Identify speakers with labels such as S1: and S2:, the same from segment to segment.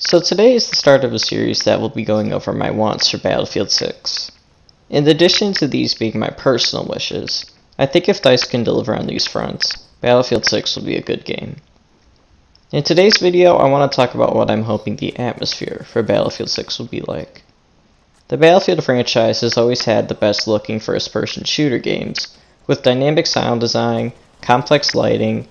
S1: So today is the start of a series that will be going over my wants for Battlefield 6. In addition to these being my personal wishes, I think if DICE can deliver on these fronts, Battlefield 6 will be a good game. In today's video, I want to talk about what I'm hoping the atmosphere for Battlefield 6 will be like. The Battlefield franchise has always had the best looking first-person shooter games, with dynamic sound design, complex lighting,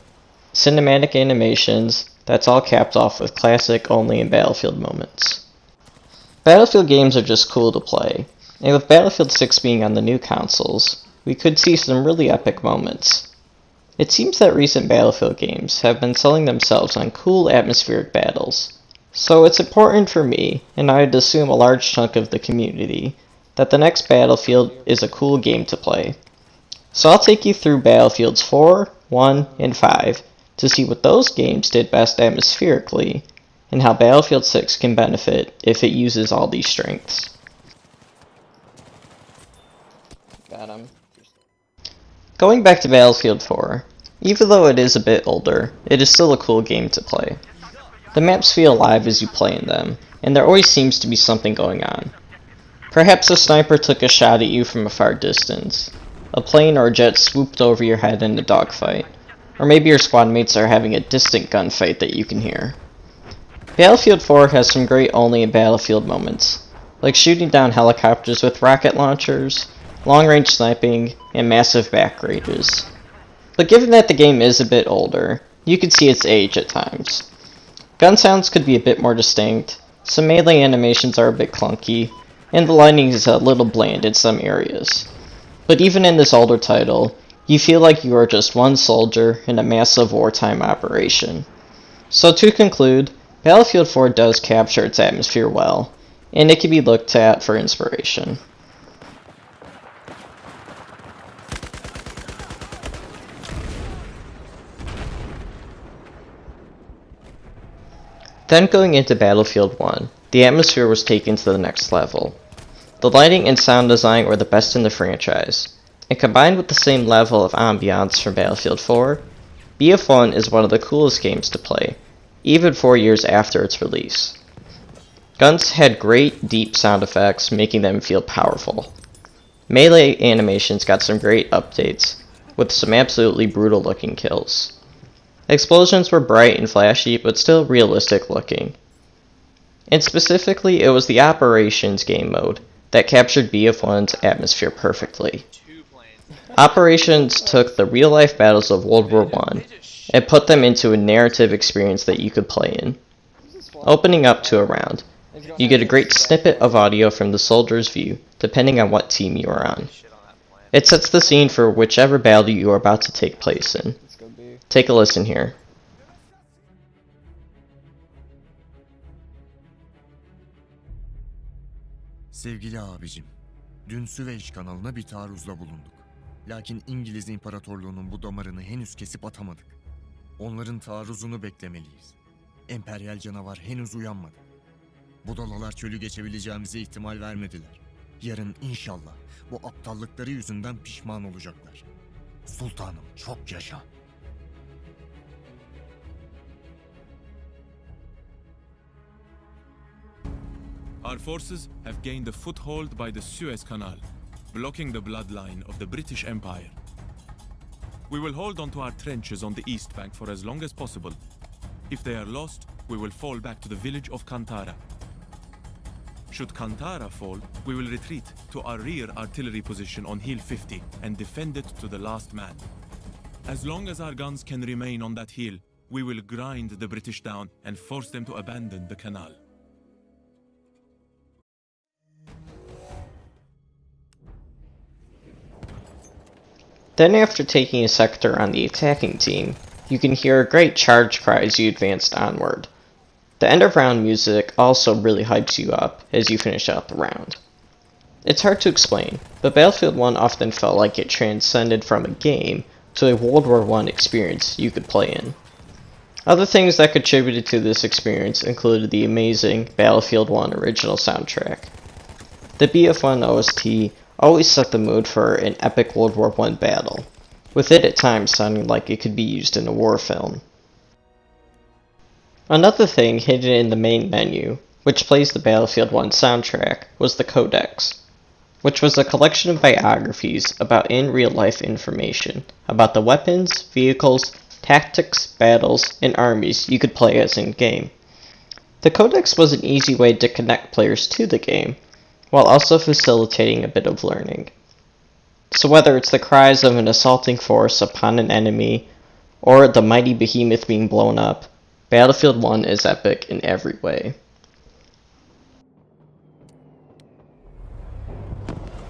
S1: cinematic animations, that's all capped off with classic only in Battlefield moments. Battlefield games are just cool to play, and with Battlefield 6 being on the new consoles, we could see some really epic moments. It seems that recent Battlefield games have been selling themselves on cool atmospheric battles, so it's important for me, and I'd assume a large chunk of the community, that the next Battlefield is a cool game to play. So I'll take you through Battlefields 4, 1, and 5, to see what those games did best atmospherically, and how Battlefield 6 can benefit if it uses all these strengths. Got him. Going back to Battlefield 4, even though it is a bit older, it is still a cool game to play. The maps feel alive as you play in them, and there always seems to be something going on. Perhaps a sniper took a shot at you from a far distance, a plane or a jet swooped over your head in a dogfight, or maybe your squad mates are having a distant gunfight that you can hear. Battlefield 4 has some great only in Battlefield moments, like shooting down helicopters with rocket launchers, long-range sniping, and massive back rages. But given that the game is a bit older, you can see its age at times. Gun sounds could be a bit more distinct, some melee animations are a bit clunky, and the lighting is a little bland in some areas. But even in this older title, you feel like you are just one soldier in a massive wartime operation. So to conclude, Battlefield 4 does capture its atmosphere well, and it can be looked at for inspiration. Then going into Battlefield 1, the atmosphere was taken to the next level. The lighting and sound design were the best in the franchise, and combined with the same level of ambiance from Battlefield 4, BF1 is one of the coolest games to play, even 4 years after its release. Guns had great, deep sound effects, making them feel powerful. Melee animations got some great updates, with some absolutely brutal looking kills. Explosions were bright and flashy, but still realistic looking. And specifically, it was the Operations game mode that captured BF1's atmosphere perfectly. Operations took the real-life battles of World War I and put them into a narrative experience that you could play in. Opening up to a round, you get a great snippet of audio from the soldier's view, depending on what team you are on. It sets the scene for whichever battle you are about to take place in. Take a listen here.
S2: Sevgili abicim, dün Süveyş kanalına bir taarruzda bulunduk. Lakin İngiliz İmparatorluğu'nun bu damarını henüz kesip atamadık. Onların taarruzunu beklemeliyiz. Emperyal canavar henüz uyanmadı. Budalalar çölü geçebileceğimize ihtimal vermediler. Yarın inşallah bu aptallıkları yüzünden pişman olacaklar. Sultanım çok yaşa.
S3: Our forces have gained a foothold by the Suez Canal, blocking the bloodline of the British Empire. We will hold on to our trenches on the east bank for as long as possible. If they are lost, we will fall back to the village of Kantara. Should Kantara fall, we will retreat to our rear artillery position on Hill 50 and defend it to the last man. As long as our guns can remain on that hill, we will grind the British down and force them to abandon the canal.
S1: Then after taking a sector on the attacking team, you can hear a great charge cry as you advanced onward. The end of round music also really hypes you up as you finish out the round. It's hard to explain, but Battlefield 1 often felt like it transcended from a game to a World War I experience you could play in. Other things that contributed to this experience included the amazing Battlefield 1 original soundtrack. The BF1 OST always set the mood for an epic World War I battle, with it at times sounding like it could be used in a war film. Another thing hidden in the main menu, which plays the Battlefield 1 soundtrack, was the Codex, which was a collection of biographies about in-real-life information about the weapons, vehicles, tactics, battles, and armies you could play as in-game. The Codex was an easy way to connect players to the game, while also facilitating a bit of learning. So whether it's the cries of an assaulting force upon an enemy, or the mighty behemoth being blown up, Battlefield 1 is epic in every way.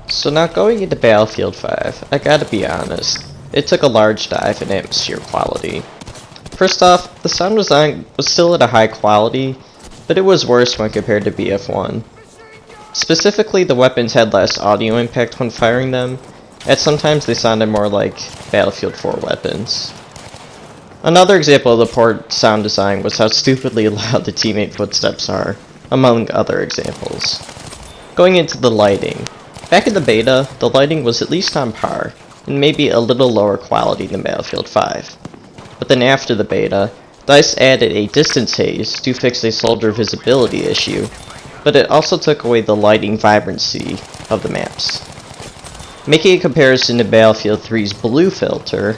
S1: So now going into Battlefield 5, I gotta be honest, it took a large dive in atmosphere quality. First off, the sound design was still at a high quality, but it was worse when compared to BF1. Specifically, the weapons had less audio impact when firing them, and sometimes they sounded more like Battlefield 4 weapons. Another example of the poor sound design was how stupidly loud the teammate footsteps are, among other examples. Going into the lighting. Back in the beta, the lighting was at least on par, and maybe a little lower quality than Battlefield 5. But then after the beta, DICE added a distance haze to fix a soldier visibility issue, but it also took away the lighting vibrancy of the maps. Making a comparison to Battlefield 3's blue filter,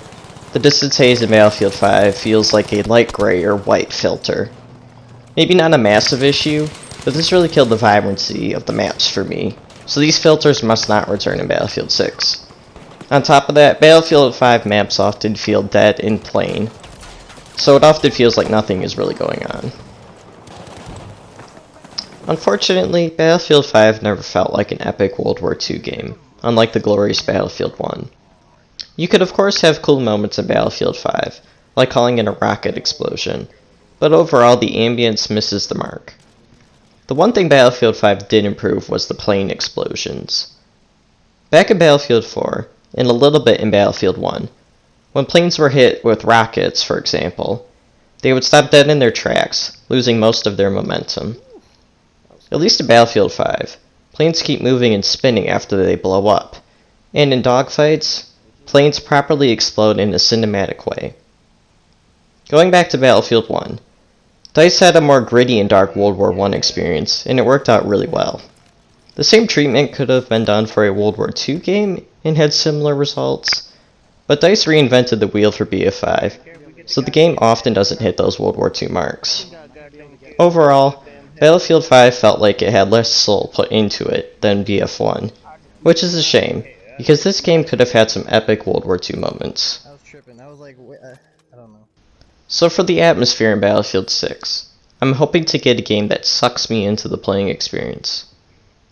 S1: the distance haze in Battlefield 5 feels like a light gray or white filter. Maybe not a massive issue, but this really killed the vibrancy of the maps for me, so these filters must not return in Battlefield 6. On top of that, Battlefield 5 maps often feel dead and plain, so it often feels like nothing is really going on. Unfortunately, Battlefield 5 never felt like an epic World War II game, unlike the glorious Battlefield 1. You could of course have cool moments in Battlefield 5, like calling in a rocket explosion, but overall the ambience misses the mark. The one thing Battlefield 5 did improve was the plane explosions. Back in Battlefield 4, and a little bit in Battlefield 1, when planes were hit with rockets, for example, they would stop dead in their tracks, losing most of their momentum. At least in Battlefield 5, planes keep moving and spinning after they blow up, and in dogfights, planes properly explode in a cinematic way. Going back to Battlefield 1, DICE had a more gritty and dark World War I experience, and it worked out really well. The same treatment could have been done for a World War II game and had similar results, but DICE reinvented the wheel for BF5, so the game often doesn't hit those World War II marks. Overall, Battlefield 5 felt like it had less soul put into it than BF1, which is a shame, because this game could have had some epic World War II moments.
S4: I was tripping. I was like, I don't know.
S1: So for the atmosphere in Battlefield 6, I'm hoping to get a game that sucks me into the playing experience.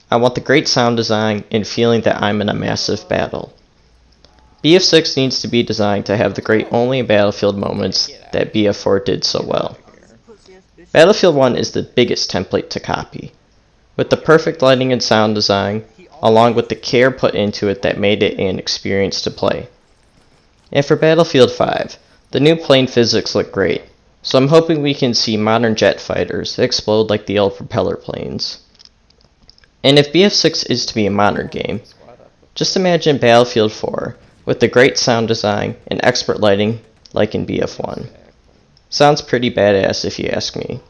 S1: I want the great sound design and feeling that I'm in a massive battle. BF6 needs to be designed to have the great only Battlefield moments that BF4 did so well. Battlefield 1 is the biggest template to copy, with the perfect lighting and sound design, along with the care put into it that made it an experience to play. And for Battlefield 5, the new plane physics look great, so I'm hoping we can see modern jet fighters explode like the old propeller planes. And if BF6 is to be a modern game, just imagine Battlefield 4 with the great sound design and expert lighting like in BF1. Sounds pretty badass if you ask me.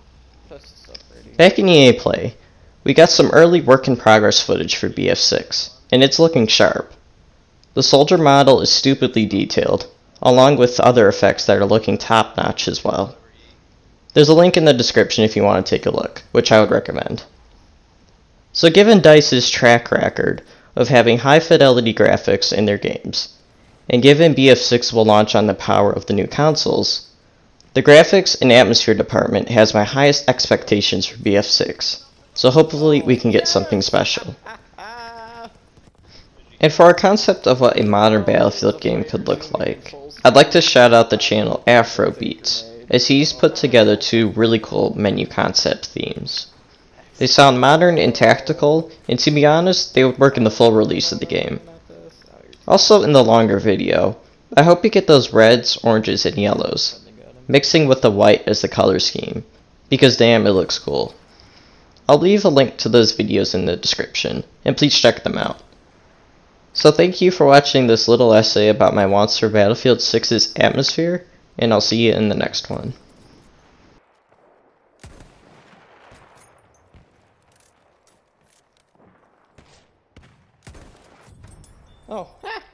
S1: Back in EA Play, we got some early work-in-progress footage for BF6, and it's looking sharp. The soldier model is stupidly detailed, along with other effects that are looking top-notch as well. There's a link in the description if you want to take a look, which I would recommend. So given DICE's track record of having high-fidelity graphics in their games, and given BF6 will launch on the power of the new consoles, the graphics and atmosphere department has my highest expectations for BF6, so hopefully we can get something special. And for our concept of what a modern Battlefield game could look like, I'd like to shout out the channel Afroh Beats, as he's put together two really cool menu concept themes. They sound modern and tactical, and to be honest, they would work in the full release of the game. Also in the longer video, I hope you get those reds, oranges, and yellows, mixing with the white as the color scheme, because damn, it looks cool. I'll leave a link to those videos in the description, and please check them out. So thank you for watching this little essay about my wants for Battlefield 6's atmosphere, and I'll see you in the next one. Oh, ha!